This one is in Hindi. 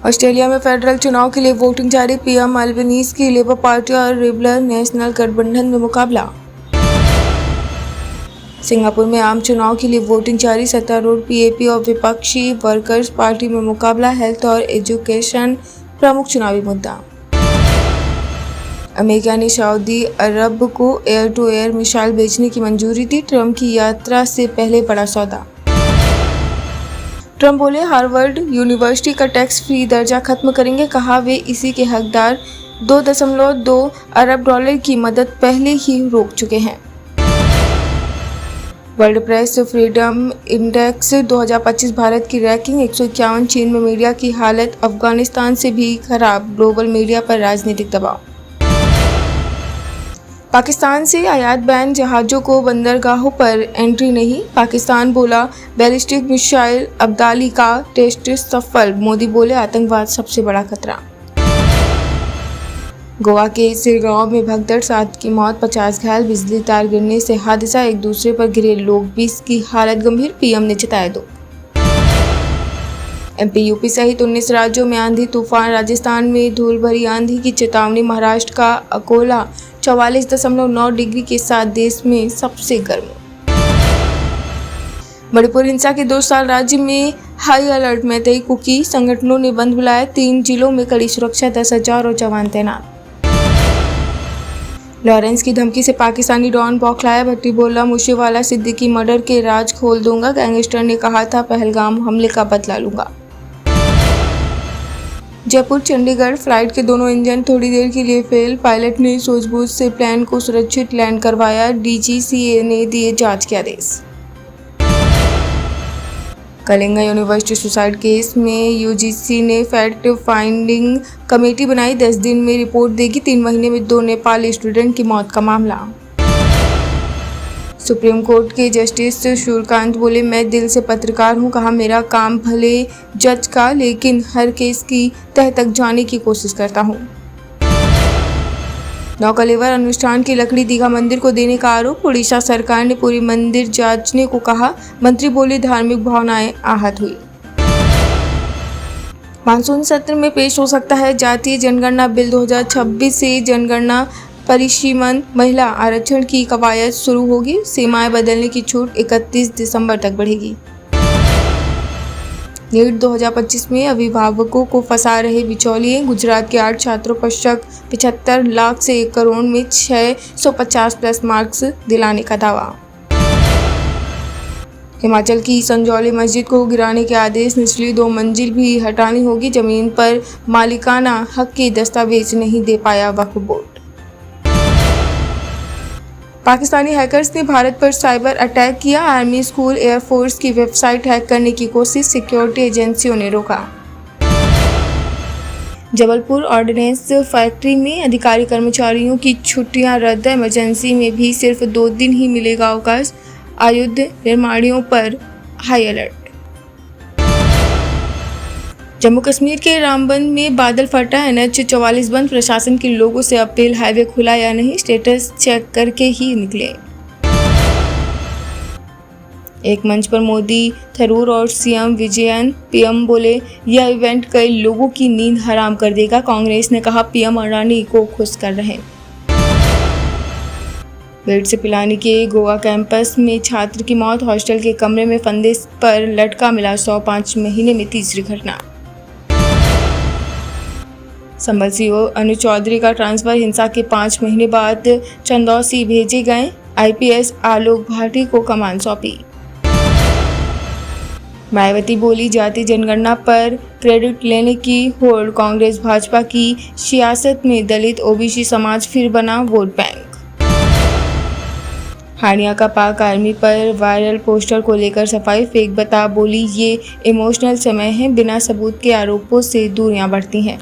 ऑस्ट्रेलिया में फेडरल चुनाव के लिए वोटिंग जारी। पीएम अल्बनीज की लेबर पार्टी और लिबरल नेशनल गठबंधन में मुकाबला। सिंगापुर में आम चुनाव के लिए वोटिंग जारी। सत्तारूढ़ पीएपी और विपक्षी वर्कर्स पार्टी में मुकाबला। हेल्थ और एजुकेशन प्रमुख चुनावी मुद्दा। अमेरिका ने सऊदी अरब को एयर टू एयर मिसाइल बेचने की मंजूरी दी। ट्रंप की यात्रा से पहले बड़ा सौदा। ट्रंप बोले हार्वर्ड यूनिवर्सिटी का टैक्स फ्री दर्जा खत्म करेंगे। कहा वे इसी के हकदार। 2.2 अरब डॉलर की मदद पहले ही रोक चुके हैं। World press freedom index 2025 Bharat की रैंकिंग 151। चीन में मीडिया की हालत अफगानिस्तान से भी खराब। ग्लोबल मीडिया पर राजनीतिक दबाव। पाकिस्तान से आयात बैन। जहाज़ों को बंदरगाहों पर एंट्री नहीं। पाकिस्तान बोला बैलिस्टिक मिसाइल अब्दाली का टेस्ट सफल। मोदी बोले आतंकवाद सबसे बड़ा खतरा। गोवा के सिरगांव में भगदड़, 7 की मौत, 50 घायल। बिजली तार गिरने से हादसा। एक दूसरे पर गिरे लोग, 20 की हालत गंभीर। पीएम ने जताया दुख। एमपी यूपी सहित 19 राज्यों में आंधी तूफान। राजस्थान में धूल भरी आंधी की चेतावनी। महाराष्ट्र का अकोला 44.9 डिग्री के साथ देश में सबसे गर्म। मणिपुर हिंसा के 2 साल, राज्य में हाई अलर्ट। मैतेई कुकी संगठनों ने बंद बुलाया। 3 जिलों में कड़ी सुरक्षा, 10,000 और जवान तैनात। लॉरेंस की धमकी से पाकिस्तानी डॉन बौखलाया। भट्टी बोला मूसेवाला सिद्दीकी मर्डर के राज खोल दूंगा। गैंगस्टर ने कहा था पहलगाम हमले का बदला लूंगा। जयपुर चंडीगढ़ फ्लाइट के दोनों इंजन थोड़ी देर के लिए फेल। पायलट ने सूझबूझ से प्लेन को सुरक्षित लैंड करवाया। डीजीसीए ने दिए जांच के आदेश। कलिंगा यूनिवर्सिटी सुसाइड केस में यूजीसी ने फैक्ट फाइंडिंग कमेटी बनाई। 10 दिन में रिपोर्ट देगी। 3 महीने में 2 नेपाली स्टूडेंट की मौत का मामला। सुप्रीम कोर्ट के जस्टिस सूर्यकांत बोले मैं दिल से पत्रकार हूं। कहा मेरा काम भले जज का, लेकिन हर केस की तह तक जाने की कोशिश करता हूं। नौकलेवर अनुष्ठान की लकड़ी दीघा मंदिर को देने का आरोप। उड़ीसा सरकार ने पूरी मंदिर जांचने को कहा। मंत्री बोले धार्मिक भावनाएं आहत हुई। मानसून सत्र में पेश हो सकता है जातीय जनगणना बिल। 2026 से जनगणना परिसीमन महिला आरक्षण की कवायद शुरू होगी। सीमाएं बदलने की छूट 31 दिसंबर तक बढ़ेगी। नीट 2025 में अभिभावकों को फंसा रहे बिचौलिए। गुजरात के 8 छात्रों पर शक। 75 लाख से 1 करोड़ में 650 प्लस मार्क्स दिलाने का दावा। हिमाचल की संजौली मस्जिद को गिराने के आदेश। निचली 2 मंजिल भी हटानी होगी। जमीन पर मालिकाना हक के दस्तावेज नहीं दे पाया वक्फ बोर्ड। पाकिस्तानी हैकर्स ने भारत पर साइबर अटैक किया। आर्मी, स्कूल, एयरफोर्स की वेबसाइट हैक करने की कोशिश। सिक्योरिटी एजेंसियों ने रोका। जबलपुर ऑर्डिनेंस फैक्ट्री में अधिकारी कर्मचारियों की छुट्टियां रद्द। इमरजेंसी में भी सिर्फ 2 दिन ही मिलेगा अवकाश। आयुध निर्माणियों पर हाई अलर्ट। जम्मू कश्मीर के रामबन में बादल फटा। NH 44 बंद। प्रशासन के लोगों से अपील हाईवे खुला या नहीं स्टेटस चेक करके ही निकले। एक मंच पर मोदी, थरूर और सीएम विजयन। पीएम बोले यह इवेंट कई लोगों की नींद हराम कर देगा। कांग्रेस ने कहा पीएम अडानी को खुश कर रहे। बेड से पिलाने के गोवा कैंपस में छात्र की मौत। हॉस्टल के कमरे में फंदे पर लटका मिला 105 महीने में तीसरी घटना। संभल सीओ अनु चौधरी का ट्रांसफर। हिंसा के 5 महीने बाद चंदौसी भेजे गए। आईपीएस आलोक भाटी को कमान सौंपी। मायावती बोली जाति जनगणना पर क्रेडिट लेने की होड़। कांग्रेस भाजपा की सियासत में दलित ओबीसी समाज फिर बना वोट बैंक। हानिया का पाक आर्मी पर वायरल पोस्टर को लेकर सफाई। फेक बता बोली ये इमोशनल समय है। बिना सबूत के आरोपों से दूरियां बढ़ती हैं।